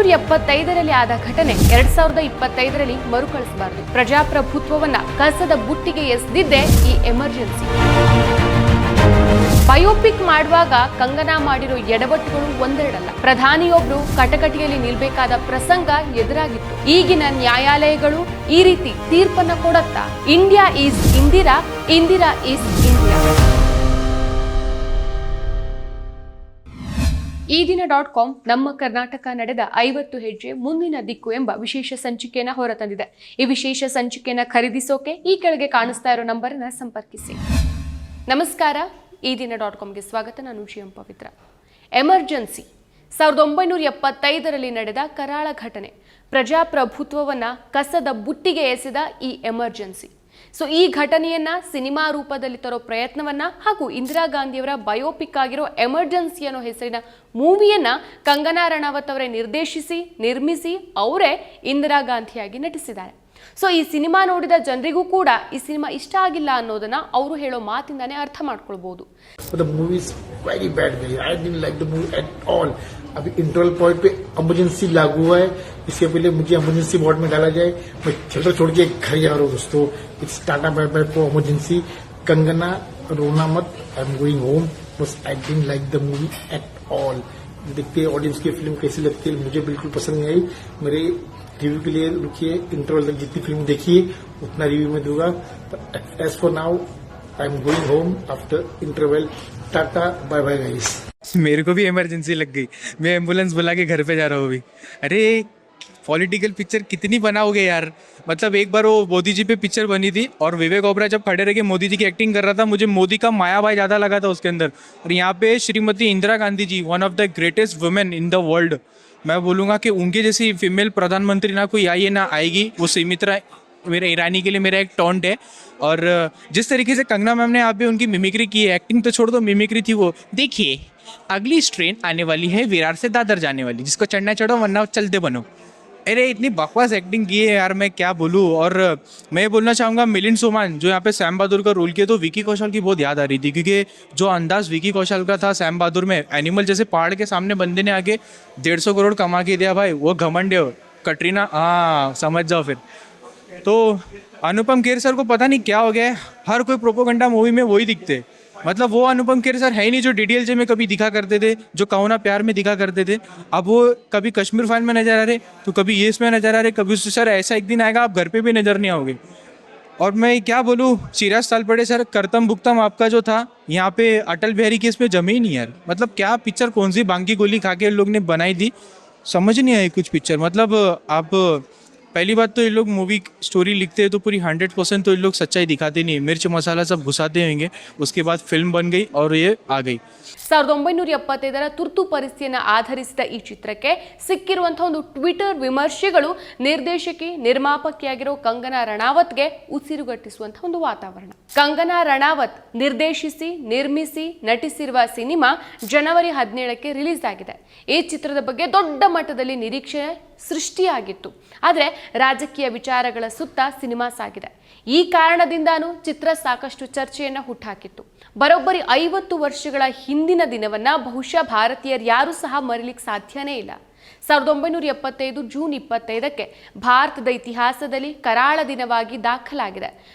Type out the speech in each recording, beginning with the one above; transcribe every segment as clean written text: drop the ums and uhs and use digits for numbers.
1975ರಲ್ಲಿ ಆದ ಘಟನೆ 2025ರಲ್ಲಿ ಮರುಕಳಿಸಬಾರದು. ಪ್ರಜಾಪ್ರಭುತ್ವವನ್ನ ಕಸದ ಬುಟ್ಟಿಗೆ ಎಸೆದಿದ್ದೇ ಈ ಎಮರ್ಜೆನ್ಸಿ. ಬಯೋಪಿಕ್ ಮಾಡುವಾಗ ಕಂಗನಾ ಮಾಡಿರೋ ಎಡವಟ್ಟುಗಳು ಒಂದೆರಡಲ್ಲ. ಪ್ರಧಾನಿಯೊಬ್ರು ಕಟಕಟಿಯಲ್ಲಿ ನಿಲ್ಬೇಕಾದ ಪ್ರಸಂಗ ಎದುರಾಗಿತ್ತು. ಈಗಿನ ನ್ಯಾಯಾಲಯಗಳು ಈ ರೀತಿ ತೀರ್ಪನ್ನ ಕೊಡತ್ತಾ? India is Indira, Indira is India. ಈ ದಿನ .com ನಮ್ಮ ಕರ್ನಾಟಕ ನಡೆದ 50 ಹೆಜ್ಜೆ ಮುಂದಿನ ದಿಕ್ಕು ಎಂಬ ವಿಶೇಷ ಸಂಚಿಕೆಯನ್ನು ಹೊರತಂದಿದೆ. ಈ ವಿಶೇಷ ಸಂಚಿಕೆಯನ್ನು ಖರೀದಿಸೋಕೆ ಈ ಕೆಳಗೆ ಕಾಣಿಸ್ತಾ ಇರೋ ನಂಬರನ್ನು ಸಂಪರ್ಕಿಸಿ. ನಮಸ್ಕಾರ, ಈ ದಿನ .comಗೆ ಸ್ವಾಗತ. ನಾನು ಜಿಎಂ ಪವಿತ್ರ. ಎಮರ್ಜೆನ್ಸಿ 1975ರಲ್ಲಿ ನಡೆದ ಕರಾಳ ಘಟನೆ. ಪ್ರಜಾಪ್ರಭುತ್ವವನ್ನ ಕಸದ ಬುಟ್ಟಿಗೆ ಎಸೆದ ಈ ಎಮರ್ಜೆನ್ಸಿ. ಈ ಘಟನೆಯನ್ನ ಸಿನಿಮಾ ರೂಪದಲ್ಲಿ ತರೋ ಪ್ರಯತ್ನವನ್ನ ಹಾಗೂ ಇಂದಿರಾ ಗಾಂಧಿಯವರ ಬಯೋಪಿಕ್ ಆಗಿರೋ ಎಮರ್ಜೆನ್ಸಿ ಅನ್ನೋ ಹೆಸರಿನ ಮೂವಿಯನ್ನ ಕಂಗನಾ ರಣಾವತ್ ಅವರೇ ನಿರ್ದೇಶಿಸಿ ನಿರ್ಮಿಸಿ ಅವರೇ ಇಂದಿರಾ ಗಾಂಧಿಯಾಗಿ ನಟಿಸಿದ್ದಾರೆ. ಈ ಸಿನಿಮಾ ನೋಡಿದ ಜನರಿಗೂ ಕೂಡ ಈ ಸಿನಿಮಾ ಇಷ್ಟ ಆಗಿಲ್ಲ ಅನ್ನೋದನ್ನ ಅವರು ಹೇಳೋ ಮಾತಿಂದಾನೇ ಅರ್ಥ ಮಾಡ್ಕೊಳ್ಬಹುದು. अभी इंटरवल पॉइंट पे इमरजेंसी लागू हुआ है. इसके पहले मुझे इमरजेंसी वार्ड में डाला जाए. मैं थिएटर छोड़ के घर जा रहा हूँ दोस्तों. It's tata bye bye for emergency. Kangana रोना मत, आई एम गोइंग होम. बस I didn't like the movie at all. देखते ऑडियंस की फिल्म कैसी लगती है, मुझे बिल्कुल पसंद नहीं आई. मेरे रिव्यू के लिए रुकिए, इंटरवल तक जितनी फिल्म देखिए उतना रिव्यू में दूंगा. As for now I am going home after interval. Tata bye bye guys. मेरे को भी इमरजेंसी लग गई. मैं एम्बुलेंस बुला के घर पे जा रहा हूँ अभी. अरे पॉलिटिकल पिक्चर कितनी बनाओगे यार. मतलब एक बार वो मोदी जी पे पिक्चर बनी थी और विवेक ओबराय जब खड़े रह के मोदी जी की एक्टिंग कर रहा था, मुझे मोदी का माया भाई ज़्यादा लगा था उसके अंदर. और यहाँ पे Shrimati Indira Gandhi ji, one of the greatest women in the world. मैं बोलूँगा कि उनके जैसी फीमेल प्रधानमंत्री ना कोई आई है ना आएगी. वो सुमित्रा मेरे ईरानी के लिए मेरा एक टॉन्ट है. और जिस तरीके से कंगना मैम ने यहाँ पे उनकी मिमिक्री की है, एक्टिंग तो छोड़ दो, मिमिक्री थी वो. देखिए अगली ट्रेन आने वाली है विरार से दादर जाने वाली, जिसको चढ़ना चढ़ो वरना चलते बनो. अरे इतनी बकवास एक्टिंग की है यार, मैं क्या बोलूँ. और मैं बोलना चाहूँगा मिलिंद सोमान जो यहाँ पे सैम बहादुर का रोल किया, तो विकी कौशल की बहुत याद आ रही थी. क्योंकि जो अंदाज विकी कौशल का था सैम बहादुर में, एनिमल जैसे पहाड़ के सामने बंदे ने आके 150 करोड़ कमा के दिया भाई, वो घमंड है. कटरीना, हाँ समझ जाओ फिर. तो अनुपम खेर सर को पता नहीं क्या हो गया है, हर कोई प्रोपोगंडा मूवी में वही दिखते. मतलब वो अनुपम खेर सर है ही नहीं जो डीडीएलजे में कभी दिखा करते थे, जो कहो ना प्यार में दिखा करते थे. अब वो कभी कश्मीर फाइल में नजर आ रहे, तो कभी ये इसमें नजर आ रहे, कभी उससे सर ऐसा एक दिन आएगा आप घर पे भी नजर नहीं आओगे. और मैं क्या बोलूँ, चिराग सालपड़े सर करतम भुक्तम आपका जो था यहाँ पे अटल बिहारी केस में जमे ही नहीं यार. मतलब क्या पिक्चर, कौन सी बांकी गोली खा के लोग ने बनाई थी, समझ नहीं आई कुछ पिक्चर. मतलब आप पहली बात तो ये लोग मूवी स्टोरी लिखते हैं तो पूरी 100% तो ये लोग सच्चाई दिखाते नहीं, मिर्च मसाला सब घुसाते होंगे. उसके बाद फिल्म बन गई और ये आ गई. 1975ರ ತುರ್ತು ಪರಿಸ್ಥಿತಿಯನ್ನು ಆಧರಿಸಿದ ಈ ಚಿತ್ರಕ್ಕೆ ಸಿಕ್ಕಿರುವಂತಹ ಒಂದು ಟ್ವಿಟರ್ ವಿಮರ್ಶೆಗಳು ನಿರ್ದೇಶಕಿ ನಿರ್ಮಾಪಕಿಯಾಗಿರೋ ಕಂಗನಾ ರಣಾವತ್ಗೆ ಉಸಿರುಗಟ್ಟಿಸುವಂತಹ ಒಂದು ವಾತಾವರಣ. ಕಂಗನಾ ರಣಾವತ್ ನಿರ್ದೇಶಿಸಿ ನಿರ್ಮಿಸಿ ನಟಿಸಿರುವ ಸಿನಿಮಾ ಜನವರಿ 17ಕ್ಕೆ ರಿಲೀಸ್ ಆಗಿದೆ. ಈ ಚಿತ್ರದ ಬಗ್ಗೆ ದೊಡ್ಡ ಮಟ್ಟದಲ್ಲಿ ನಿರೀಕ್ಷೆ ಸೃಷ್ಟಿಯಾಗಿತ್ತು. ಆದರೆ ರಾಜಕೀಯ ವಿಚಾರಗಳ ಸುತ್ತ ಸಿನಿಮಾ ಸಾಗಿದೆ. ಈ ಕಾರಣದಿಂದಾನು ಚಿತ್ರ ಸಾಕಷ್ಟು ಚರ್ಚೆಯನ್ನು ಹುಟ್ಟಾಕಿತ್ತು. ಬರೋಬ್ಬರಿ 50 ವರ್ಷಗಳ ಹಿಂದಿನ ದಿನವನ್ನ ಬಹುಶಃ ಭಾರತೀಯರು ಯಾರೂ ಸಹ ಮರೀಲಿಕ್ಕೆ ಸಾಧ್ಯನೇ ಇಲ್ಲ. 1975 ಜೂನ್ 25ಕ್ಕೆ ಭಾರತದ ಇತಿಹಾಸದಲ್ಲಿ ಕರಾಳ ದಿನವಾಗಿ ದಾಖಲಾಗಿದೆ.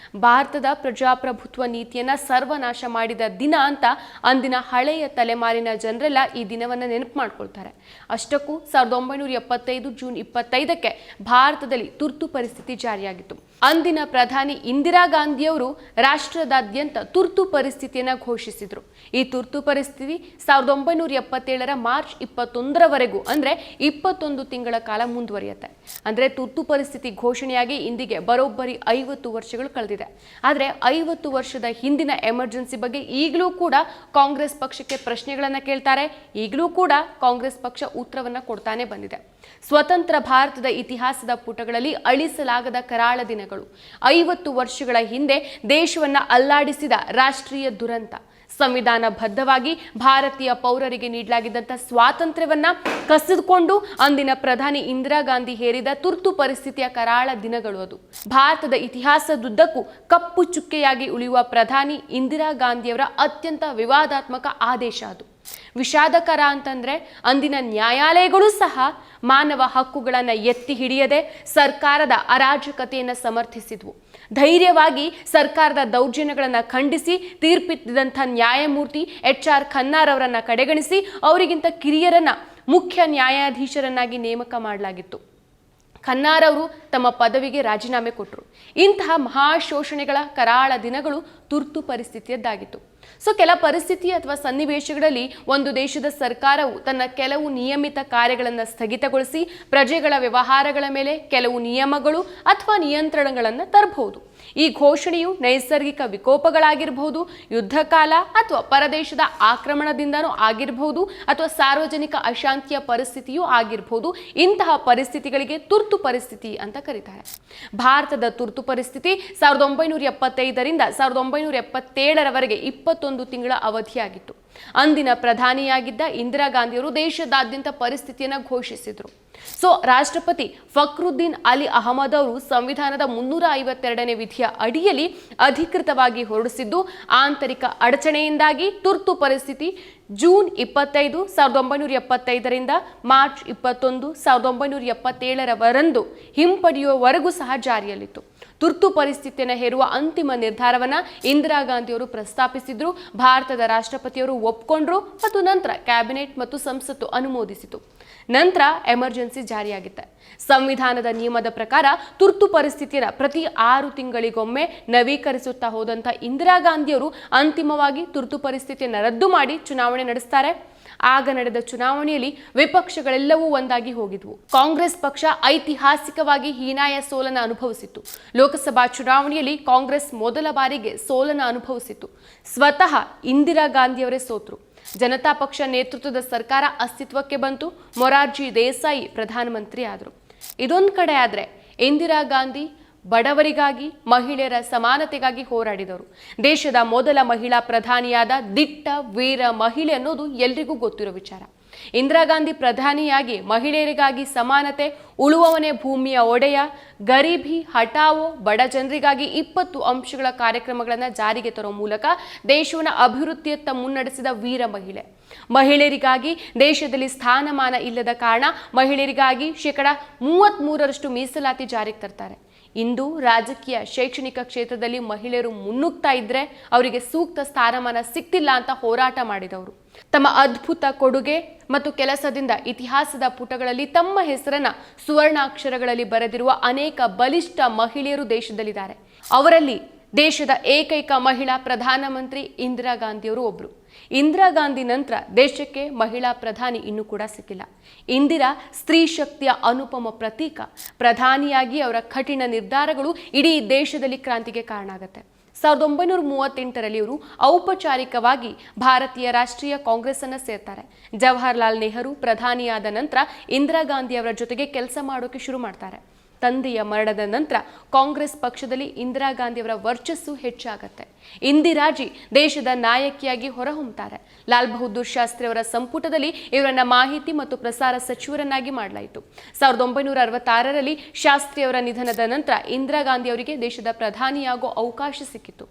ಭಾರತದ ಪ್ರಜಾಪ್ರಭುತ್ವ ನೀತಿಯನ್ನ ಸರ್ವನಾಶ ಮಾಡಿದ ದಿನ ಅಂತ ಅಂದಿನ ಹಳೆಯ ತಲೆಮಾರಿನ ಜನರೆಲ್ಲ ಈ ದಿನವನ್ನು ನೆನಪು ಮಾಡ್ಕೊಳ್ತಾರೆ. ಅಷ್ಟಕ್ಕೂ 1975 ಜೂನ್ 25ಕ್ಕೆ ಭಾರತದಲ್ಲಿ ತುರ್ತು ಪರಿಸ್ಥಿತಿ ಜಾರಿಯಾಗಿತ್ತು. ಅಂದಿನ ಪ್ರಧಾನಿ ಇಂದಿರಾ ಗಾಂಧಿಯವರು ರಾಷ್ಟ್ರದಾದ್ಯಂತ ತುರ್ತು ಪರಿಸ್ಥಿತಿಯನ್ನು ಘೋಷಿಸಿದ್ರು. ಈ ತುರ್ತು ಪರಿಸ್ಥಿತಿ 1977ರ ಮಾರ್ಚ್ 21ರವರೆಗೂ ಅಂದ್ರೆ 21 ತಿಂಗಳ ಕಾಲ ಮುಂದುವರಿಯುತ್ತೆ. ಅಂದ್ರೆ ತುರ್ತು ಪರಿಸ್ಥಿತಿ ಘೋಷಣೆಯಾಗಿ ಇಂದಿಗೆ ಬರೋಬ್ಬರಿ 50 ವರ್ಷಗಳು ಕಳೆದಿದೆ. ಆದರೆ 50 ವರ್ಷದ ಹಿಂದಿನ ಎಮರ್ಜೆನ್ಸಿ ಬಗ್ಗೆ ಈಗಲೂ ಕೂಡ ಕಾಂಗ್ರೆಸ್ ಪಕ್ಷಕ್ಕೆ ಪ್ರಶ್ನೆಗಳನ್ನ ಕೇಳ್ತಾರೆ. ಈಗಲೂ ಕೂಡ ಕಾಂಗ್ರೆಸ್ ಪಕ್ಷ ಉತ್ತರವನ್ನ ಕೊಡ್ತಾನೆ ಬಂದಿದೆ. ಸ್ವತಂತ್ರ ಭಾರತದ ಇತಿಹಾಸದ ಪುಟಗಳಲ್ಲಿ ಅಳಿಸಲಾಗದ ಕರಾಳ ದಿನಗಳು. 50 ವರ್ಷಗಳ ಹಿಂದೆ ದೇಶವನ್ನ ಅಲ್ಲಾಡಿಸಿದ ರಾಷ್ಟ್ರೀಯ ದುರಂತ. ಸಂವಿಧಾನಬದ್ಧವಾಗಿ ಭಾರತೀಯ ಪೌರರಿಗೆ ನೀಡಲಾಗಿದ್ದಂಥ ಸ್ವಾತಂತ್ರ್ಯವನ್ನ ಕಸಿದುಕೊಂಡು ಅಂದಿನ ಪ್ರಧಾನಿ ಇಂದಿರಾ ಗಾಂಧಿ ಹೇರಿದ ತುರ್ತು ಪರಿಸ್ಥಿತಿಯ ಕರಾಳ ದಿನಗಳು ಅದು. ಭಾರತದ ಇತಿಹಾಸದುದ್ದಕ್ಕೂ ಕಪ್ಪು ಚುಕ್ಕೆಯಾಗಿ ಉಳಿಯುವ ಪ್ರಧಾನಿ ಇಂದಿರಾ ಗಾಂಧಿಯವರ ಅತ್ಯಂತ ವಿವಾದಾತ್ಮಕ ಆದೇಶ ಅದು. ವಿಷಾದಕರ ಅಂತಂದ್ರೆ ಅಂದಿನ ನ್ಯಾಯಾಲಯಗಳು ಸಹ ಮಾನವ ಹಕ್ಕುಗಳನ್ನು ಎತ್ತಿ ಹಿಡಿಯದೆ ಸರ್ಕಾರದ ಅರಾಜಕತೆಯನ್ನು ಸಮರ್ಥಿಸಿದ್ವು. ಧೈರ್ಯವಾಗಿ ಸರ್ಕಾರದ ದೌರ್ಜನ್ಯಗಳನ್ನು ಖಂಡಿಸಿ ತೀರ್ಪಿದ್ದಂಥ ನ್ಯಾಯಮೂರ್ತಿ HR ಖನ್ನಾರ್ ಅವರನ್ನ ಕಡೆಗಣಿಸಿ ಅವರಿಗಿಂತ ಕಿರಿಯರನ್ನ ಮುಖ್ಯ ನ್ಯಾಯಾಧೀಶರನ್ನಾಗಿ ನೇಮಕ ಮಾಡಲಾಗಿತ್ತು. ಖನ್ನಾರ್ ಅವರು ತಮ್ಮ ಪದವಿಗೆ ರಾಜೀನಾಮೆ ಕೊಟ್ಟರು. ಇಂತಹ ಮಹಾಶೋಷಣೆಗಳ ಕರಾಳ ದಿನಗಳು ತುರ್ತು ಪರಿಸ್ಥಿತಿಯದ್ದಾಗಿತ್ತು. ಸೊ ಕೆಲ ಪರಿಸ್ಥಿತಿ ಅಥವಾ ಸನ್ನಿವೇಶಗಳಲ್ಲಿ ಒಂದು ದೇಶದ ಸರ್ಕಾರವು ತನ್ನ ಕೆಲವು ನಿಯಮಿತ ಕಾರ್ಯಗಳನ್ನು ಸ್ಥಗಿತಗೊಳಿಸಿ ಪ್ರಜೆಗಳ ವ್ಯವಹಾರಗಳ ಮೇಲೆ ಕೆಲವು ನಿಯಮಗಳು ಅಥವಾ ನಿಯಂತ್ರಣಗಳನ್ನು ತರಬಹುದು. ಈ ಘೋಷಣೆಯು ನೈಸರ್ಗಿಕ ವಿಕೋಪಗಳಾಗಿರಬಹುದು, ಯುದ್ಧಕಾಲ ಅಥವಾ ಪರದೇಶದ ಆಕ್ರಮಣದಿಂದನೂ ಆಗಿರಬಹುದು, ಅಥವಾ ಸಾರ್ವಜನಿಕ ಅಶಾಂತಿಯ ಪರಿಸ್ಥಿತಿಯೂ ಆಗಿರಬಹುದು. ಇಂತಹ ಪರಿಸ್ಥಿತಿಗಳಿಗೆ ತುರ್ತು ಪರಿಸ್ಥಿತಿ ಅಂತ ಕರೀತಾರೆ. ಭಾರತದ ತುರ್ತು ಪರಿಸ್ಥಿತಿ 1975ರಿಂದ 1977ರವರೆಗೆ 21 ತಿಂಗಳ ಅವಧಿಯಾಗಿತ್ತು. ಅಂದಿನ ಪ್ರಧಾನಿಯಾಗಿದ್ದ ಇಂದಿರಾ ಗಾಂಧಿಯವರು ದೇಶದಾದ್ಯಂತ ಪರಿಸ್ಥಿತಿಯನ್ನು ಘೋಷಿಸಿದರು. ಸೊ ರಾಷ್ಟ್ರಪತಿ ಫಕ್ರುದ್ದೀನ್ ಅಲಿ ಅಹಮದ್ ಅವರು ಸಂವಿಧಾನದ 352ನೇ ವಿಧಿಯ ಅಡಿಯಲ್ಲಿ ಅಧಿಕೃತವಾಗಿ ಹೊರಡಿಸಿದ್ದು, ಆಂತರಿಕ ಅಡಚಣೆಯಿಂದಾಗಿ ತುರ್ತು ಪರಿಸ್ಥಿತಿ ಜೂನ್ 25, 1975ರಿಂದ ಮಾರ್ಚ್ 21, 1977ರವರೆಗೂ ಹಿಂಪಡೆಯುವವರೆಗೂ ಸಹ ಜಾರಿಯಲ್ಲಿತ್ತು. ತುರ್ತು ಪರಿಸ್ಥಿತಿಯನ್ನು ಹೇರುವ ಅಂತಿಮ ನಿರ್ಧಾರವನ್ನು ಇಂದಿರಾ ಗಾಂಧಿಯವರು ಪ್ರಸ್ತಾಪಿಸಿದ್ರು. ಭಾರತದ ರಾಷ್ಟ್ರಪತಿಯವರು ಒಪ್ಪಿಕೊಂಡ್ರು ಮತ್ತು ನಂತರ ಕ್ಯಾಬಿನೆಟ್ ಮತ್ತು ಸಂಸತ್ತು ಅನುಮೋದಿಸಿತು. ನಂತರ ಎಮರ್ಜೆನ್ಸಿ ಜಾರಿಯಾಗಿತ್ತು. ಸಂವಿಧಾನದ ನಿಯಮದ ಪ್ರಕಾರ ತುರ್ತು ಪರಿಸ್ಥಿತಿಯನ್ನು ಪ್ರತಿ 6 ತಿಂಗಳಿಗೊಮ್ಮೆ ನವೀಕರಿಸುತ್ತಾ ಹೋದಂಥ ಇಂದಿರಾ ಗಾಂಧಿಯವರು ಅಂತಿಮವಾಗಿ ತುರ್ತು ಪರಿಸ್ಥಿತಿಯನ್ನು ರದ್ದು ಮಾಡಿ ಚುನಾವಣೆ ನಡೆಸ್ತಾರೆ. ಆಗ ನಡೆದ ಚುನಾವಣೆಯಲ್ಲಿ ವಿಪಕ್ಷಗಳೆಲ್ಲವೂ ಒಂದಾಗಿ ಹೋಗಿದ್ವು. ಕಾಂಗ್ರೆಸ್ ಪಕ್ಷ ಐತಿಹಾಸಿಕವಾಗಿ ಹೀನಾಯ ಸೋಲನ್ನು ಅನುಭವಿಸಿತ್ತು. ಲೋಕಸಭಾ ಚುನಾವಣೆಯಲ್ಲಿ ಕಾಂಗ್ರೆಸ್ ಮೊದಲ ಬಾರಿಗೆ ಸೋಲನ್ನು ಅನುಭವಿಸಿತ್ತು. ಸ್ವತಃ ಇಂದಿರಾ ಗಾಂಧಿಯವರೇ ಸೋತರು. ಜನತಾ ಪಕ್ಷ ನೇತೃತ್ವದ ಸರ್ಕಾರ ಅಸ್ತಿತ್ವಕ್ಕೆ ಬಂತು. ಮೊರಾರ್ಜಿ ದೇಸಾಯಿ ಪ್ರಧಾನಮಂತ್ರಿ ಆದರು. ಇದೊಂದು ಕಡೆ ಆದರೆ ಇಂದಿರಾ ಗಾಂಧಿ ಬಡವರಿಗಾಗಿ, ಮಹಿಳೆಯರ ಸಮಾನತೆಗಾಗಿ ಹೋರಾಡಿದವರು. ದೇಶದ ಮೊದಲ ಮಹಿಳಾ ಪ್ರಧಾನಿಯಾದ ದಿಟ್ಟ ವೀರ ಮಹಿಳೆ ಅನ್ನೋದು ಎಲ್ರಿಗೂ ಗೊತ್ತಿರೋ ವಿಚಾರ. ಇಂದಿರಾ ಗಾಂಧಿ ಪ್ರಧಾನಿಯಾಗಿ ಮಹಿಳೆಯರಿಗಾಗಿ ಸಮಾನತೆ, ಉಳುವವನೇ ಭೂಮಿಯ ಒಡೆಯ, ಗರೀಬಿ ಹಟಾವೋ, ಬಡ ಜನರಿಗಾಗಿ 20 ಅಂಶಗಳ ಕಾರ್ಯಕ್ರಮಗಳನ್ನು ಜಾರಿಗೆ ತರೋ ಮೂಲಕ ದೇಶವನ್ನು ಅಭಿವೃದ್ಧಿಯತ್ತ ಮುನ್ನಡೆಸಿದ ವೀರ ಮಹಿಳೆ. ಮಹಿಳೆಯರಿಗಾಗಿ ದೇಶದಲ್ಲಿ ಸ್ಥಾನಮಾನ ಇಲ್ಲದ ಕಾರಣ ಮಹಿಳೆಯರಿಗಾಗಿ 33% ಮೀಸಲಾತಿ ಜಾರಿಗೆ ತರ್ತಾರೆ. ಇಂದು ರಾಜಕೀಯ, ಶೈಕ್ಷಣಿಕ ಕ್ಷೇತ್ರದಲ್ಲಿ ಮಹಿಳೆಯರು ಮುನ್ನುಗ್ತಾ ಇದ್ರೆ ಅವರಿಗೆ ಸೂಕ್ತ ಸ್ಥಾನಮಾನ ಸಿಗ್ತಿಲ್ಲ ಅಂತ ಹೋರಾಟ ಮಾಡಿದವರು. ತಮ್ಮ ಅದ್ಭುತ ಕೊಡುಗೆ ಮತ್ತು ಕೆಲಸದಿಂದ ಇತಿಹಾಸದ ಪುಟಗಳಲ್ಲಿ ತಮ್ಮ ಹೆಸರನ್ನ ಸುವರ್ಣಾಕ್ಷರಗಳಲ್ಲಿ ಬರೆದಿರುವ ಅನೇಕ ಬಲಿಷ್ಠ ಮಹಿಳೆಯರು ದೇಶದಲ್ಲಿದ್ದಾರೆ. ಅವರಲ್ಲಿ ದೇಶದ ಏಕೈಕ ಮಹಿಳಾ ಪ್ರಧಾನಮಂತ್ರಿ ಇಂದಿರಾ ಗಾಂಧಿಯವರು ಒಬ್ರು. ಇಂದಿರಾ ಗಾಂಧಿ ನಂತರ ದೇಶಕ್ಕೆ ಮಹಿಳಾ ಪ್ರಧಾನಿ ಇನ್ನೂ ಕೂಡ ಸಿಕ್ಕಿಲ್ಲ. ಇಂದಿರಾ ಸ್ತ್ರೀ ಶಕ್ತಿಯ ಅನುಪಮ ಪ್ರತೀಕ. ಪ್ರಧಾನಿಯಾಗಿ ಅವರ ಕಠಿಣ ನಿರ್ಧಾರಗಳು ಇಡೀ ದೇಶದಲ್ಲಿ ಕ್ರಾಂತಿಗೆ ಕಾರಣ ಆಗುತ್ತೆ. 1938ರಲ್ಲಿ ಇವರು ಔಪಚಾರಿಕವಾಗಿ ಭಾರತೀಯ ರಾಷ್ಟ್ರೀಯ ಕಾಂಗ್ರೆಸ್ ಅನ್ನು ಸೇರ್ತಾರೆ. ಜವಾಹರ್ಲಾಲ್ ನೆಹರು ಪ್ರಧಾನಿಯಾದ ನಂತರ ಇಂದಿರಾ ಗಾಂಧಿ ಅವರ ಜೊತೆಗೆ ಕೆಲಸ ಮಾಡೋಕೆ ಶುರು ಮಾಡ್ತಾರೆ. ತಂದೆಯ ಮರಣದ ನಂತರ ಕಾಂಗ್ರೆಸ್ ಪಕ್ಷದಲ್ಲಿ ಇಂದಿರಾ ಗಾಂಧಿಯವರ ವರ್ಚಸ್ಸು ಹೆಚ್ಚಾಗತ್ತೆ. ಇಂದಿರಾಜಿ ದೇಶದ ನಾಯಕಿಯಾಗಿ ಹೊರಹೊಮ್ಮುತ್ತಾರೆ. ಲಾಲ್ ಬಹದ್ದೂರ್ ಶಾಸ್ತ್ರಿ ಅವರ ಸಂಪುಟದಲ್ಲಿ ಇವರನ್ನ ಮಾಹಿತಿ ಮತ್ತು ಪ್ರಸಾರ ಸಚಿವರನ್ನಾಗಿ ಮಾಡಲಾಯಿತು. 1966ರಲ್ಲಿ ಶಾಸ್ತ್ರಿ ಅವರ ನಿಧನದ ನಂತರ ಇಂದಿರಾ ಗಾಂಧಿ ಅವರಿಗೆ ದೇಶದ ಪ್ರಧಾನಿಯಾಗೋ ಅವಕಾಶ ಸಿಕ್ಕಿತು.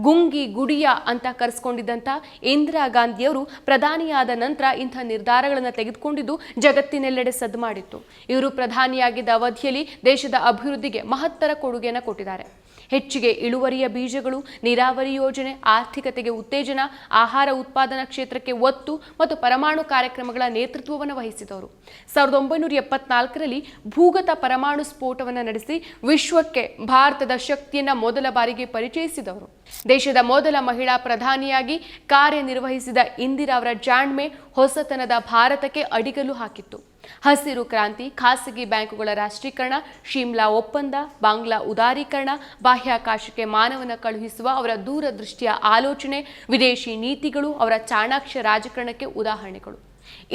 ಗುಂಗಿ ಗುಡಿಯ ಅಂತ ಕರೆಸ್ಕೊಂಡಿದ್ದಂಥ ಇಂದಿರಾ ಗಾಂಧಿಯವರು ಪ್ರಧಾನಿಯಾದ ನಂತರ ಇಂಥ ನಿರ್ಧಾರಗಳನ್ನು ತೆಗೆದುಕೊಂಡಿದ್ದು ಜಗತ್ತಿನೆಲ್ಲೆಡೆ ಸದ್ದು ಮಾಡಿತ್ತು. ಇವರು ಪ್ರಧಾನಿಯಾಗಿದ್ದ ಅವಧಿಯಲ್ಲಿ ದೇಶದ ಅಭಿವೃದ್ಧಿಗೆ ಮಹತ್ತರ ಕೊಡುಗೆಯನ್ನು ಕೊಟ್ಟಿದ್ದಾರೆ. ಹೆಚ್ಚಿಗೆ ಇಳುವರಿಯ ಬೀಜಗಳು, ನೀರಾವರಿ ಯೋಜನೆ, ಆರ್ಥಿಕತೆಗೆ ಉತ್ತೇಜನ, ಆಹಾರ ಉತ್ಪಾದನಾ ಕ್ಷೇತ್ರಕ್ಕೆ ಒತ್ತು ಮತ್ತು ಪರಮಾಣು ಕಾರ್ಯಕ್ರಮಗಳ ನೇತೃತ್ವವನ್ನು ವಹಿಸಿದವರು. 1974ರಲ್ಲಿ ಭೂಗತ ಪರಮಾಣು ಸ್ಫೋಟವನ್ನು ನಡೆಸಿ ವಿಶ್ವಕ್ಕೆ ಭಾರತದ ಶಕ್ತಿಯನ್ನು ಮೊದಲ ಬಾರಿಗೆ ಪರಿಚಯಿಸಿದವರು. ದೇಶದ ಮೊದಲ ಮಹಿಳಾ ಪ್ರಧಾನಿಯಾಗಿ ಕಾರ್ಯನಿರ್ವಹಿಸಿದ ಇಂದಿರಾ ಅವರ ಜಾಣ್ಮೆ ಹೊಸತನದ ಭಾರತಕ್ಕೆ ಅಡಿಗಲ್ಲು ಹಾಕಿತ್ತು. ಹಸಿರು ಕ್ರಾಂತಿ, ಖಾಸಗಿ ಬ್ಯಾಂಕುಗಳ ರಾಷ್ಟ್ರೀಕರಣ, ಶಿಮ್ಲಾ ಒಪ್ಪಂದ, ಬಾಂಗ್ಲಾ ಉದಾರೀಕರಣ, ಬಾಹ್ಯಾಕಾಶಕ್ಕೆ ಮಾನವನ ಕಳುಹಿಸುವ ಅವರ ದೂರದೃಷ್ಟಿಯ ಆಲೋಚನೆ, ವಿದೇಶಿ ನೀತಿಗಳು ಅವರ ಚಾಣಾಕ್ಷ ರಾಜಕಾರಣಕ್ಕೆ ಉದಾಹರಣೆಗಳು.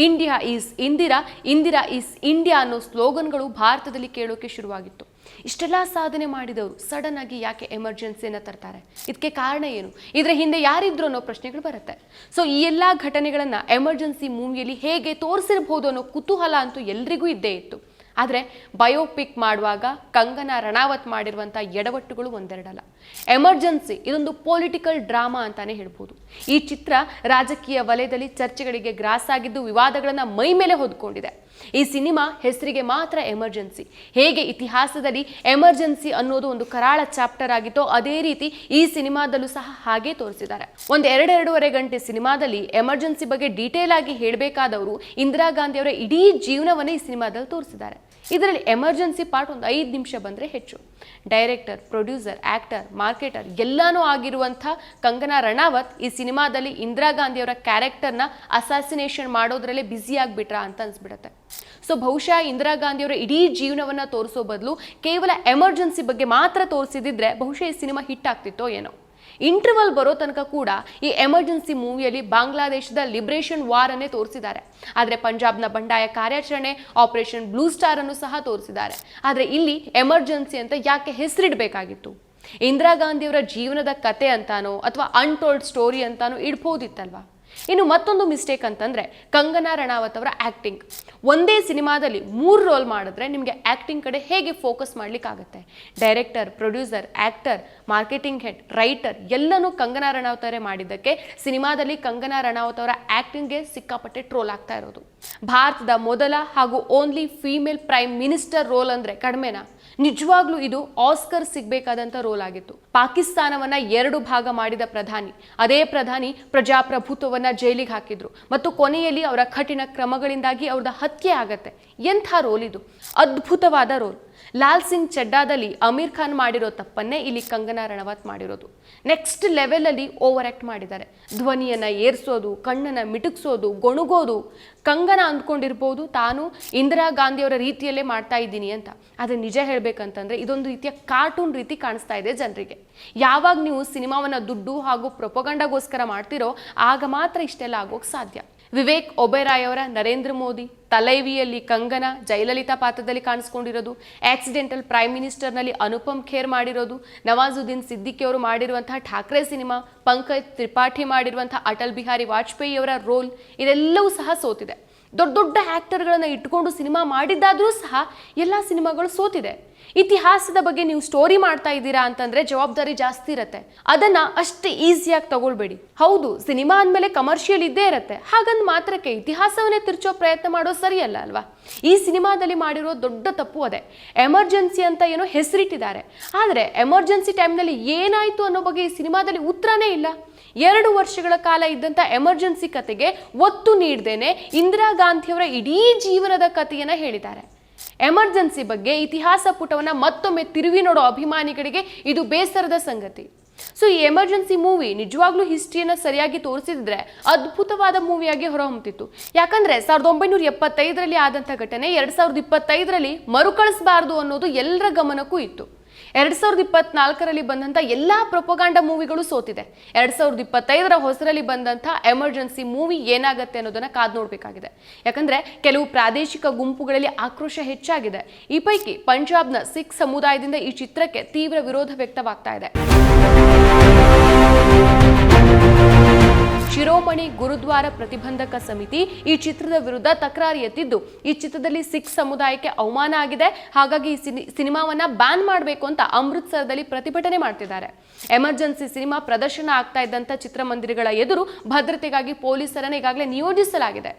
India is Indira, Indira is India ಅನ್ನೋ ಸ್ಲೋಗನ್ಗಳು ಭಾರತದಲ್ಲಿ ಕೇಳೋಕೆ ಶುರುವಾಗಿತ್ತು. ಇಷ್ಟೆಲ್ಲ ಸಾಧನೆ ಮಾಡಿದವರು ಸಡನ್ ಆಗಿ ಯಾಕೆ ಎಮರ್ಜೆನ್ಸಿಯನ್ನು ತರ್ತಾರೆ? ಇದಕ್ಕೆ ಕಾರಣ ಏನು? ಇದರ ಹಿಂದೆ ಯಾರಿದ್ರು ಅನ್ನೋ ಪ್ರಶ್ನೆಗಳು ಬರುತ್ತೆ. ಸೊ ಈ ಎಲ್ಲ ಘಟನೆಗಳನ್ನು ಎಮರ್ಜೆನ್ಸಿ ಮೂವಿಯಲ್ಲಿ ಹೇಗೆ ತೋರಿಸಿರ್ಬೋದು ಅನ್ನೋ ಕುತೂಹಲ ಅಂತೂ ಎಲ್ರಿಗೂ ಇದ್ದೇ ಇತ್ತು. ಆದರೆ ಬಯೋಪಿಕ್ ಮಾಡುವಾಗ ಕಂಗನಾ ರಣಾವತ್ ಮಾಡಿರುವಂಥ ಎಡವಟ್ಟುಗಳು ಒಂದೆರಡಲ್ಲ. ಎಮರ್ಜೆನ್ಸಿ ಇದೊಂದು ಪೊಲಿಟಿಕಲ್ ಡ್ರಾಮಾ ಅಂತಾನೆ ಹೇಳ್ಬೋದು. ಈ ಚಿತ್ರ ರಾಜಕೀಯ ವಲಯದಲ್ಲಿ ಚರ್ಚೆಗಳಿಗೆ ಗ್ರಾಸ ಆಗಿದ್ದು ವಿವಾದಗಳನ್ನ ಮೈ ಮೇಲೆ ಹೊದ್ಕೊಂಡಿದೆ. ಈ ಸಿನಿಮಾ ಹೆಸರಿಗೆ ಮಾತ್ರ ಎಮರ್ಜೆನ್ಸಿ. ಹೇಗೆ ಇತಿಹಾಸದಲ್ಲಿ ಎಮರ್ಜೆನ್ಸಿ ಅನ್ನೋದು ಒಂದು ಕರಾಳ ಚಾಪ್ಟರ್ ಆಗಿತ್ತೋ ಅದೇ ರೀತಿ ಈ ಸಿನಿಮಾದಲ್ಲೂ ಸಹ ಹಾಗೆ ತೋರಿಸಿದ್ದಾರೆ. ಒಂದು 2-2.5 ಗಂಟೆ ಸಿನಿಮಾದಲ್ಲಿ ಎಮರ್ಜೆನ್ಸಿ ಬಗ್ಗೆ ಡೀಟೇಲ್ ಆಗಿ ಹೇಳಬೇಕಾದವರು ಇಂದಿರಾ ಗಾಂಧಿ ಅವರ ಇಡೀ ಜೀವನವನ್ನೇ ಈ ಸಿನಿಮಾದಲ್ಲಿ ತೋರಿಸಿದ್ದಾರೆ. ಇದರಲ್ಲಿ ಎಮರ್ಜೆನ್ಸಿ ಪಾರ್ಟ್ ಒಂದು 5 ನಿಮಿಷ ಬಂದರೆ ಹೆಚ್ಚು. ಡೈರೆಕ್ಟರ್, ಪ್ರೊಡ್ಯೂಸರ್, ಆಕ್ಟರ್, ಮಾರ್ಕೆಟರ್ ಎಲ್ಲಾನೂ ಆಗಿರುವಂಥ ಕಂಗನಾ ರಣಾವತ್ ಈ ಸಿನಿಮಾದಲ್ಲಿ ಇಂದಿರಾ ಗಾಂಧಿ ಅವರ ಕ್ಯಾರೆಕ್ಟರ್ನ ಅಸಾಸಿನೇಷನ್ ಮಾಡೋದ್ರಲ್ಲೇ ಬ್ಯುಸಿ ಆಗಿಬಿಟ್ರಾ ಅಂತ ಅನ್ಸ್ಬಿಡುತ್ತೆ. ಸೊ ಬಹುಶಃ ಇಂದಿರಾ ಗಾಂಧಿ ಅವರ ಇಡೀ ಜೀವನವನ್ನ ತೋರಿಸೋ ಬದಲು ಕೇವಲ ಎಮರ್ಜೆನ್ಸಿ ಬಗ್ಗೆ ಮಾತ್ರ ತೋರಿಸಿದಿದ್ರೆ ಬಹುಶಃ ಈ ಸಿನಿಮಾ ಹಿಟ್ ಆಗ್ತಿತ್ತೋ ಏನೋ. ಇಂಟರ್ವಲ್ ಬರೋ ತನಕ ಕೂಡ ಈ ಎಮರ್ಜೆನ್ಸಿ ಮೂವಿಯಲ್ಲಿ ಬಾಂಗ್ಲಾದೇಶದ ಲಿಬರೇಷನ್ ವಾರ್ ಅನ್ನೇ ತೋರಿಸಿದ್ದಾರೆ. ಆದರೆ ಪಂಜಾಬ್ನ ಬಂಡಾಯ ಕಾರ್ಯಾಚರಣೆ ಆಪರೇಷನ್ ಬ್ಲೂ ಸ್ಟಾರ್ ಅನ್ನು ಸಹ ತೋರಿಸಿದ್ದಾರೆ. ಆದರೆ ಇಲ್ಲಿ ಎಮರ್ಜೆನ್ಸಿ ಅಂತ ಯಾಕೆ ಹೆಸರಿಡಬೇಕಾಗಿತ್ತು? ಇಂದಿರಾ ಗಾಂಧಿಯವರ ಜೀವನದ ಕತೆ ಅಂತಾನೋ ಅಥವಾ ಅನ್ಟೋಲ್ಡ್ ಸ್ಟೋರಿ ಅಂತಾನೋ ಇಡ್ಬೋದಿತ್ತಲ್ವಾ? ಇನ್ನು ಮತ್ತೊಂದು ಮಿಸ್ಟೇಕ್ ಅಂತಂದ್ರೆ ಕಂಗನಾ ರಣಾವತ್ ಅವರ ಆಕ್ಟಿಂಗ್. ಒಂದೇ ಸಿನಿಮಾದಲ್ಲಿ 3 ರೋಲ್ ಮಾಡಿದ್ರೆ ನಿಮಗೆ ಆಕ್ಟಿಂಗ್ ಕಡೆ ಹೇಗೆ ಫೋಕಸ್ ಮಾಡ್ಲಿಕ್ಕಾಗತ್ತೆ? Director, producer, actor, marketing head, writer ಎಲ್ಲನೂ ಕಂಗನಾ ರಣಾವತ್ ಅವರೇ ಮಾಡಿದ್ದಕ್ಕೆ ಸಿನಿಮಾದಲ್ಲಿ ಕಂಗನಾ ರಣಾವತ್ ಅವರ ಆಕ್ಟಿಂಗ್ಗೆ ಸಿಕ್ಕಾಪಟ್ಟೆ ಟ್ರೋಲ್ ಆಗ್ತಾ ಇರೋದು. ಭಾರತದ ಮೊದಲ ಹಾಗೂ only female prime minister role ಅಂದ್ರೆ ಕಡಿಮೆನಾ? ನಿಜವಾಗ್ಲೂ ಇದು ಆಸ್ಕರ್ ಸಿಗ್ಬೇಕಾದಂತ ರೋಲ್ ಆಗಿತ್ತು. ಪಾಕಿಸ್ತಾನವನ್ನ 2 ಭಾಗ ಮಾಡಿದ ಪ್ರಧಾನಿ, ಅದೇ ಪ್ರಧಾನಿ ಪ್ರಜಾಪ್ರಭುತ್ವವನ್ನ ಜೈಲಿಗೆ ಹಾಕಿದ್ರು ಮತ್ತು ಕೊನೆಯಲ್ಲಿ ಅವರ ಕಠಿಣ ಕ್ರಮಗಳಿಂದಾಗಿ ಅವ್ರದ್ದು ಹತ್ಯೆ ಆಗತ್ತೆ. ಎಂಥ ರೋಲ್ ಇದು! ಅದ್ಭುತವಾದ ರೋಲ್. ಲಾಲ್ ಸಿಂಗ್ ಚಡ್ಡಾದಲ್ಲಿ ಅಮೀರ್ ಖಾನ್ ಮಾಡಿರೋ ತಪ್ಪನ್ನೇ ಇಲ್ಲಿ ಕಂಗನಾ ರಣಾವತ್ ಮಾಡಿರೋದು. ನೆಕ್ಸ್ಟ್ ಲೆವೆಲ್ ಅಲ್ಲಿ ಓವರ್ ಆಕ್ಟ್ ಮಾಡಿದ್ದಾರೆ. ಧ್ವನಿಯನ್ನ ಏರ್ಸೋದು, ಕಣ್ಣನ್ನ ಮಿಟುಕ್ಸೋದು, ಗೊಣಗೋದು. ಕಂಗನಾ ಅಂದ್ಕೊಂಡಿರ್ಬೋದು ತಾನು ಇಂದಿರಾ ಗಾಂಧಿಯವರ ರೀತಿಯಲ್ಲೇ ಮಾಡ್ತಾ ಇದ್ದೀನಿ ಅಂತ. ಆದರೆ ನಿಜ ಹೇಳ್ಬೇಕಂತಂದ್ರೆ ಇದೊಂದು ರೀತಿಯ ಕಾರ್ಟೂನ್ ರೀತಿ ಕಾಣಿಸ್ತಾ ಇದೆ ಜನರಿಗೆ. ಯಾವಾಗ ನೀವು ಸಿನಿಮಾವನ್ನ ದುಡ್ಡು ಹಾಗೂ ಪ್ರೊಪಗಂಡಾಗೋಸ್ಕರ ಮಾಡ್ತಿರೋ ಆಗ ಮಾತ್ರ ಇಷ್ಟೆಲ್ಲ ಆಗೋಕ್ ಸಾಧ್ಯ. ವಿವೇಕ್ ಒಬೆರಾಯ್ ಅವರ ನರೇಂದ್ರ ಮೋದಿ, ತಲೈವಿಯಲ್ಲಿ ಕಂಗನಾ, ಜಯಲಲಿತಾ ಪಾತ್ರದಲ್ಲಿ ಕಾಣಿಸ್ಕೊಂಡಿರೋದು, ಆಕ್ಸಿಡೆಂಟಲ್ ಪ್ರೈಮ್ ಮಿನಿಸ್ಟರ್ನಲ್ಲಿ ಅನುಪಮ್ ಖೇರ್ ಮಾಡಿರೋದು, ನವಾಜುದ್ದೀನ್ ಸಿದ್ದಿಕಿ ಅವರು ಮಾಡಿರುವಂತಹ ಠಾಕ್ರೆ ಸಿನಿಮಾ, ಪಂಕಜ್ ತ್ರಿಪಾಠಿ ಮಾಡಿರುವಂತಹ ಅಟಲ್ ಬಿಹಾರಿ ವಾಜಪೇಯಿ ಅವರ ರೋಲ್ ಇದೆಲ್ಲವೂ ಸಹ ಸೋತಿದೆ. ದೊಡ್ಡ ದೊಡ್ಡ ಆಕ್ಟರ್ಗಳನ್ನ ಇಟ್ಕೊಂಡು ಸಿನಿಮಾ ಮಾಡಿದ್ದಾದ್ರೂ ಸಹ ಎಲ್ಲ ಸಿನಿಮಾಗಳು ಸೋತಿದೆ. ಇತಿಹಾಸದ ಬಗ್ಗೆ ನೀವು ಸ್ಟೋರಿ ಮಾಡ್ತಾ ಇದ್ದೀರಾ ಅಂತಂದ್ರೆ ಜವಾಬ್ದಾರಿ ಜಾಸ್ತಿ ಇರತ್ತೆ. ಅದನ್ನ ಅಷ್ಟು ಈಸಿಯಾಗಿ ತಗೊಳ್ಬೇಡಿ. ಹೌದು, ಸಿನಿಮಾ ಅಂದಮೇಲೆ ಕಮರ್ಷಿಯಲ್ ಇದ್ದೇ ಇರತ್ತೆ. ಹಾಗಂದ್ ಮಾತ್ರಕ್ಕೆ ಇತಿಹಾಸವನ್ನೇ ತಿರ್ಚೋ ಪ್ರಯತ್ನ ಮಾಡೋದು ಸರಿಯಲ್ಲ ಅಲ್ವಾ? ಈ ಸಿನಿಮಾದಲ್ಲಿ ಮಾಡಿರೋ ದೊಡ್ಡ ತಪ್ಪು ಅದೇ. ಎಮರ್ಜೆನ್ಸಿ ಅಂತ ಏನೋ ಹೆಸರಿಟ್ಟಿದ್ದಾರೆ, ಆದರೆ ಎಮರ್ಜೆನ್ಸಿ ಟೈಮ್ನಲ್ಲಿ ಏನಾಯ್ತು ಅನ್ನೋ ಬಗ್ಗೆ ಈ ಸಿನಿಮಾದಲ್ಲಿ ಉತ್ತರನೇ ಇಲ್ಲ. 2 ವರ್ಷಗಳ ಕಾಲ ಇದ್ದಂಥ ಎಮರ್ಜೆನ್ಸಿ ಕತೆಗೆ ಒತ್ತು ನೀಡದೇನೆ ಇಂದಿರಾ ಗಾಂಧಿಯವರ ಇಡೀ ಜೀವನದ ಕಥೆಯನ್ನ ಹೇಳಿದ್ದಾರೆ. ಎಮರ್ಜೆನ್ಸಿ ಬಗ್ಗೆ ಇತಿಹಾಸ ಪುಟವನ್ನ ಮತ್ತೊಮ್ಮೆ ತಿರುವಿ ನೋಡೋ ಅಭಿಮಾನಿಗಳಿಗೆ ಇದು ಬೇಸರದ ಸಂಗತಿ. ಸೊ ಈ ಎಮರ್ಜೆನ್ಸಿ ಮೂವಿ ನಿಜವಾಗ್ಲೂ ಹಿಸ್ಟ್ರಿಯನ್ನ ಸರಿಯಾಗಿ ತೋರಿಸಿದ್ರೆ ಅದ್ಭುತವಾದ ಮೂವಿಯಾಗಿ ಹೊರಹೊಮ್ಮತಿತ್ತು. ಯಾಕಂದ್ರೆ 1975ರಲ್ಲಿ ಆದಂಥ ಘಟನೆ 2025ರಲ್ಲಿ ಮರುಕಳಿಸಬಾರದು ಅನ್ನೋದು ಎಲ್ಲರ ಗಮನಕ್ಕೂ ಇತ್ತು. 2024ರಲ್ಲಿ ಬಂದಂಥ ಎಲ್ಲಾ ಪ್ರೊಪಗಾಂಡ ಮೂವಿಗಳು ಸೋತಿದೆ. 2025ರ ಹೊಸರಲ್ಲಿ ಬಂದಂಥ ಎಮರ್ಜೆನ್ಸಿ ಮೂವಿ ಏನಾಗತ್ತೆ ಅನ್ನೋದನ್ನ ಕಾದು ನೋಡಬೇಕಾಗಿದೆ. ಯಾಕಂದ್ರೆ ಕೆಲವು ಪ್ರಾದೇಶಿಕ ಗುಂಪುಗಳಲ್ಲಿ ಆಕ್ರೋಶ ಹೆಚ್ಚಾಗಿದೆ. ಈ ಪೈಕಿ ಪಂಜಾಬ್ನ ಸಿಖ್ ಸಮುದಾಯದಿಂದ ಈ ಚಿತ್ರಕ್ಕೆ ತೀವ್ರ ವಿರೋಧ ವ್ಯಕ್ತವಾಗ್ತಾ ಇದೆ. ಶಿರೋಮಣಿ ಗುರುದ್ವಾರ ಪ್ರತಿಬಂಧಕ ಸಮಿತಿ ಈ ಚಿತ್ರದ ವಿರುದ್ಧ ತಕರಾರು ಎತ್ತಿದ್ದು, ಈ ಚಿತ್ರದಲ್ಲಿ ಸಿಖ್ ಸಮುದಾಯಕ್ಕೆ ಅವಮಾನ ಆಗಿದೆ, ಹಾಗಾಗಿ ಈ ಸಿನಿಮಾವನ್ನ ಬ್ಯಾನ್ ಮಾಡಬೇಕು ಅಂತ ಅಮೃತ್ಸರದಲ್ಲಿ ಪ್ರತಿಭಟನೆ ಮಾಡ್ತಿದ್ದಾರೆ. ಎಮರ್ಜೆನ್ಸಿ ಸಿನಿಮಾ ಪ್ರದರ್ಶನ ಆಗ್ತಾ ಇದ್ದಂಥ ಚಿತ್ರಮಂದಿರಗಳ ಎದುರು ಭದ್ರತೆಗಾಗಿ ಪೊಲೀಸರನ್ನು ಈಗಾಗಲೇ ನಿಯೋಜಿಸಲಾಗಿದೆ.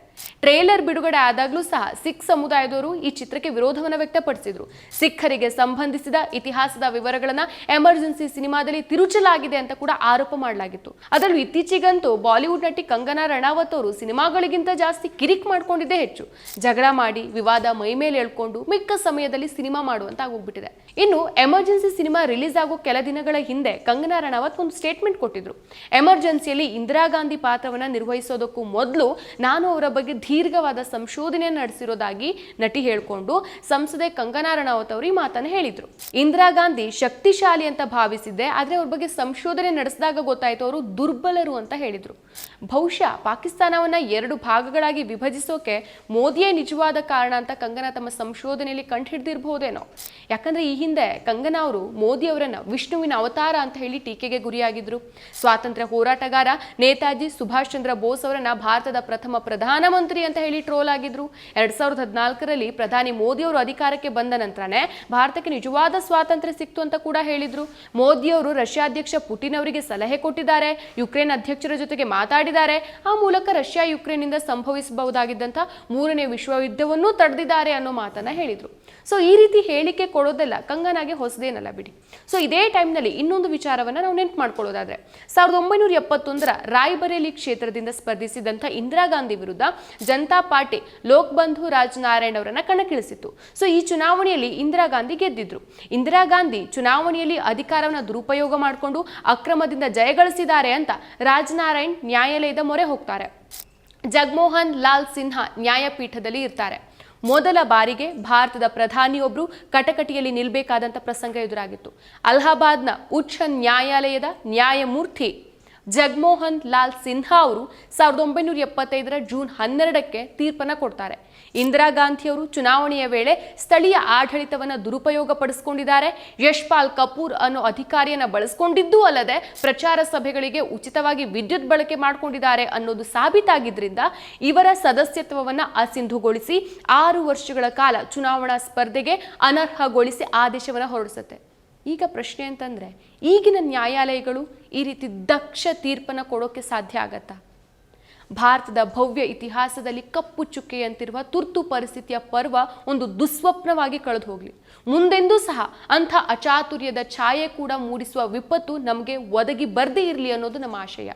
ಟ್ರೇಲರ್ ಬಿಡುಗಡೆ ಆದಾಗಲೂ ಸಹ ಸಿಖ್ ಸಮುದಾಯದವರು ಈ ಚಿತ್ರಕ್ಕೆ ವಿರೋಧವನ್ನು ವ್ಯಕ್ತಪಡಿಸಿದ್ರು. ಸಿಖ್ಖರಿಗೆ ಸಂಬಂಧಿಸಿದ ಇತಿಹಾಸದ ವಿವರಗಳನ್ನ ಎಮರ್ಜೆನ್ಸಿ ಸಿನಿಮಾದಲ್ಲಿ ತಿರುಚಲಾಗಿದೆ ಅಂತ ಕೂಡ ಆರೋಪ ಮಾಡಲಾಗಿತ್ತು. ಅದರಲ್ಲೂ ಇತ್ತೀಚೆಗಂತೂ ಬಾಲಿವುಡ್ ನಟಿ ಕಂಗನಾ ರಣಾವತ್ ಅವರು ಸಿನಿಮಾಗಳಿಗಿಂತ ಜಾಸ್ತಿ ಕಿರಿಕ್ ಮಾಡ್ಕೊಂಡಿದ್ದೇ ಹೆಚ್ಚು. ಜಗಳ ಮಾಡಿ ವಿವಾದ ಮೈ ಮೇಲೆ ಎಳ್ಕೊಂಡು ಮಿಕ್ಕ ಸಮಯದಲ್ಲಿ ಸಿನಿಮಾ ಮಾಡುವಂತ ಆಗೋಗ್ಬಿಟ್ಟಿದೆ. ಇನ್ನು ಎಮರ್ಜೆನ್ಸಿ ಸಿನಿಮಾ ರಿಲೀಸ್ ಆಗೋ ಕೆಲ ದಿನಗಳ ಹಿಂದೆ ಕಂಗನಾ ರಣಾವತ್ ಒಂದು ಸ್ಟೇಟ್ಮೆಂಟ್ ಕೊಟ್ಟಿದ್ರು. ಎಮರ್ಜೆನ್ಸಿಯಲ್ಲಿ ಇಂದಿರಾ ಗಾಂಧಿ ಪಾತ್ರವನ್ನ ನಿರ್ವಹಿಸೋದಕ್ಕೂ ಮೊದಲು ನಾನು ಅವರ ಬಗ್ಗೆ ದೀರ್ಘವಾದ ಸಂಶೋಧನೆ ನಡೆಸಿರೋದಾಗಿ ನಟಿ ಹೇಳ್ಕೊಂಡು ಸಂಸದೆ ಕಂಗನಾ ರಣಾವತ್ ಅವರು ಈ ಮಾತನ್ನ ಹೇಳಿದ್ರು. ಇಂದಿರಾ ಗಾಂಧಿ ಶಕ್ತಿಶಾಲಿ ಅಂತ ಭಾವಿಸಿದ್ದೆ, ಆದ್ರೆ ಅವ್ರ ಬಗ್ಗೆ ಸಂಶೋಧನೆ ನಡೆಸಿದಾಗ ಗೊತ್ತಾಯ್ತು ಅವರು ದುರ್ಬಲರು ಅಂತ ಹೇಳಿದ್ರು. ಬಹುಶಃ ಪಾಕಿಸ್ತಾನವನ್ನು 2 ಭಾಗಗಳಾಗಿ ವಿಭಜಿಸೋಕೆ ಮೋದಿಯೇ ನಿಜವಾದ ಕಾರಣ ಅಂತ ಕಂಗನಾ ತಮ್ಮ ಸಂಶೋಧನೆಯಲ್ಲಿ ಕಂಡುಹಿಡಿದಿರಬಹುದೇನೋ. ಯಾಕಂದ್ರೆ ಈ ಹಿಂದೆ ಕಂಗನಾ ಅವರು ಮೋದಿ ಅವರನ್ನ ವಿಷ್ಣುವಿನ ಅವತಾರ ಅಂತ ಹೇಳಿ ಟೀಕೆಗೆ ಗುರಿಯಾಗಿದ್ರು. ಸ್ವಾತಂತ್ರ್ಯ ಹೋರಾಟಗಾರ ನೇತಾಜಿ ಸುಭಾಷ್ ಚಂದ್ರ ಬೋಸ್ ಅವರನ್ನ ಭಾರತದ ಪ್ರಥಮ ಪ್ರಧಾನಮಂತ್ರಿ ಅಂತ ಹೇಳಿ ಟ್ರೋಲ್ ಆಗಿದ್ರು. 2014ರಲ್ಲಿ ಪ್ರಧಾನಿ ಮೋದಿ ಅವರು ಅಧಿಕಾರಕ್ಕೆ ಬಂದ ನಂತರನೇ ಭಾರತಕ್ಕೆ ನಿಜವಾದ ಸ್ವಾತಂತ್ರ್ಯ ಸಿಕ್ತು ಅಂತ ಕೂಡ ಹೇಳಿದ್ರು. ಮೋದಿ ಅವರು ರಷ್ಯಾ ಅಧ್ಯಕ್ಷ ಪುಟಿನ್ ಅವರಿಗೆ ಸಲಹೆ ಕೊಟ್ಟಿದ್ದಾರೆ, ಯುಕ್ರೇನ್ ಅಧ್ಯಕ್ಷರ ಜೊತೆಗೆ ಮಾತಾಡಿದ್ದಾರೆ, ಆ ಮೂಲಕ ರಷ್ಯಾ ಯುಕ್ರೇನ್ನಿಂದ ಸಂಭವಿಸಬಹುದಾಗಿದ್ದಂಥ 3ನೇ ವಿಶ್ವಯುದ್ಧವನ್ನೂ ತಡೆದಿದ್ದಾರೆ ಅನ್ನೋ ಮಾತನ್ನ ಹೇಳಿದ್ರು. ಸೊ ಈ ರೀತಿ ಹೇಳಿಕೆ ಕೊಡೋದೆಲ್ಲ ಕಂಗನಾಗೆ ಹೊಸದೇನಲ್ಲ ಬಿಡಿ. ಸೊ ಇದೇ ಟೈಮ್ನಲ್ಲಿ ಇನ್ನೊಂದು ವಿಚಾರವನ್ನ ನಾವು ನೆನ್ಪು ಮಾಡ್ಕೊಳ್ಳೋದಾದ್ರೆ 1971ರ ರಾಯ್ಬರೇಲಿ ಕ್ಷೇತ್ರದಿಂದ ಸ್ಪರ್ಧಿಸಿದಂಥ ಇಂದಿರಾ ಗಾಂಧಿ ವಿರುದ್ಧ ಜನತಾ ಪಾರ್ಟಿ ಲೋಕ್ ಬಂಧು ರಾಜ್ ನಾರಾಯಣ್ ಅವರನ್ನ ಕಣಕ್ಕಿಳಿಸಿತ್ತು. ಸೊ ಈ ಚುನಾವಣೆಯಲ್ಲಿ ಇಂದಿರಾ ಗಾಂಧಿ ಗೆದ್ದಿದ್ರು. ಇಂದಿರಾ ಗಾಂಧಿ ಚುನಾವಣೆಯಲ್ಲಿ ಅಧಿಕಾರವನ್ನು ದುರುಪಯೋಗ ಮಾಡಿಕೊಂಡು ಅಕ್ರಮದಿಂದ ಜಯಗಳಿಸಿದ್ದಾರೆ ಅಂತ ರಾಜ್ ನಾರಾಯಣ್ ನ್ಯಾಯಾಲಯದ ಮೊರೆ ಹೋಗ್ತಾರೆ. ಜಗಮೋಹನ್ ಲಾಲ್ ಸಿನ್ಹಾ ನ್ಯಾಯಪೀಠದಲ್ಲಿ ಇರ್ತಾರೆ. ಮೊದಲ ಬಾರಿಗೆ ಭಾರತದ ಪ್ರಧಾನಿಯೊಬ್ಬರು ಕಟಕಟಿಯಲ್ಲಿ ನಿಲ್ಲಬೇಕಾದಂಥ ಪ್ರಸಂಗ ಎದುರಾಗಿತ್ತು. ಅಲಹಾಬಾದ್ನ ಉಚ್ಚ ನ್ಯಾಯಾಲಯದ ನ್ಯಾಯಮೂರ್ತಿ ಜಗಮೋಹನ್ ಲಾಲ್ ಸಿನ್ಹಾ ಅವರು 1975ರ ಜೂನ್ 12ಕ್ಕೆ ತೀರ್ಪನ್ನು ಕೊಡ್ತಾರೆ. ಇಂದಿರಾ ಗಾಂಧಿಯವರು ಚುನಾವಣೆಯ ವೇಳೆ ಸ್ಥಳೀಯ ಆಡಳಿತವನ್ನು ದುರುಪಯೋಗ ಪಡಿಸಿಕೊಂಡಿದ್ದಾರೆ, ಯಶ್ಪಾಲ್ ಕಪೂರ್ ಅನ್ನೋ ಅಧಿಕಾರಿಯನ್ನು ಬಳಸಿಕೊಂಡಿದ್ದೂ ಅಲ್ಲದೆ ಪ್ರಚಾರ ಸಭೆಗಳಿಗೆ ಉಚಿತವಾಗಿ ವಿದ್ಯುತ್ ಬಳಕೆ ಮಾಡಿಕೊಂಡಿದ್ದಾರೆ ಅನ್ನೋದು ಸಾಬೀತಾಗಿದ್ದರಿಂದ ಇವರ ಸದಸ್ಯತ್ವವನ್ನು ಅಸಿಂಧುಗೊಳಿಸಿ 6 ವರ್ಷಗಳ ಕಾಲ ಚುನಾವಣಾ ಸ್ಪರ್ಧೆಗೆ ಅನರ್ಹಗೊಳಿಸಿ ಆದೇಶವನ್ನು ಹೊರಡಿಸುತ್ತೆ. ಈಗ ಪ್ರಶ್ನೆ ಅಂತಂದ್ರೆ, ಈಗಿನ ನ್ಯಾಯಾಲಯಗಳು ಈ ರೀತಿ ದಕ್ಷ ತೀರ್ಪನ್ನು ಕೊಡೋಕೆ ಸಾಧ್ಯ ಆಗತ್ತಾ? ಭಾರತದ ಭವ್ಯ ಇತಿಹಾಸದಲ್ಲಿ ಕಪ್ಪು ಚುಕ್ಕೆಯಂತಿರುವ ತುರ್ತು ಪರಿಸ್ಥಿತಿಯ ಪರ್ವ ಒಂದು ದುಸ್ವಪ್ನವಾಗಿ ಕಳೆದು ಹೋಗ್ಲಿ. ಮುಂದೆಂದೂ ಸಹ ಅಂಥ ಅಚಾತುರ್ಯದ ಛಾಯೆ ಕೂಡ ಮೂಡಿಸುವ ವಿಪತ್ತು ನಮಗೆ ಒದಗಿ ಬರ್ದೇ ಇರಲಿ ಅನ್ನೋದು ನಮ್ಮ ಆಶಯ.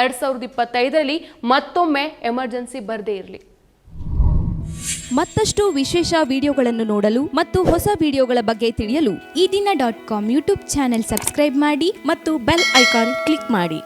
2025ರಲ್ಲಿ ಮತ್ತೊಮ್ಮೆ ಎಮರ್ಜೆನ್ಸಿ ಬರ್ದೇ ಇರಲಿ. ಮತ್ತಷ್ಟು ವಿಶೇಷ ವಿಡಿಯೋಗಳನ್ನು ನೋಡಲು ಮತ್ತು ಹೊಸ ವಿಡಿಯೋಗಳ ಬಗ್ಗೆ ತಿಳಿಯಲು ಈ ದಿನ .com ಯೂಟ್ಯೂಬ್ ಚಾನೆಲ್ ಸಬ್ಸ್ಕ್ರೈಬ್ ಮಾಡಿ ಮತ್ತು ಬೆಲ್ ಐಕಾನ್ ಕ್ಲಿಕ್ ಮಾಡಿ.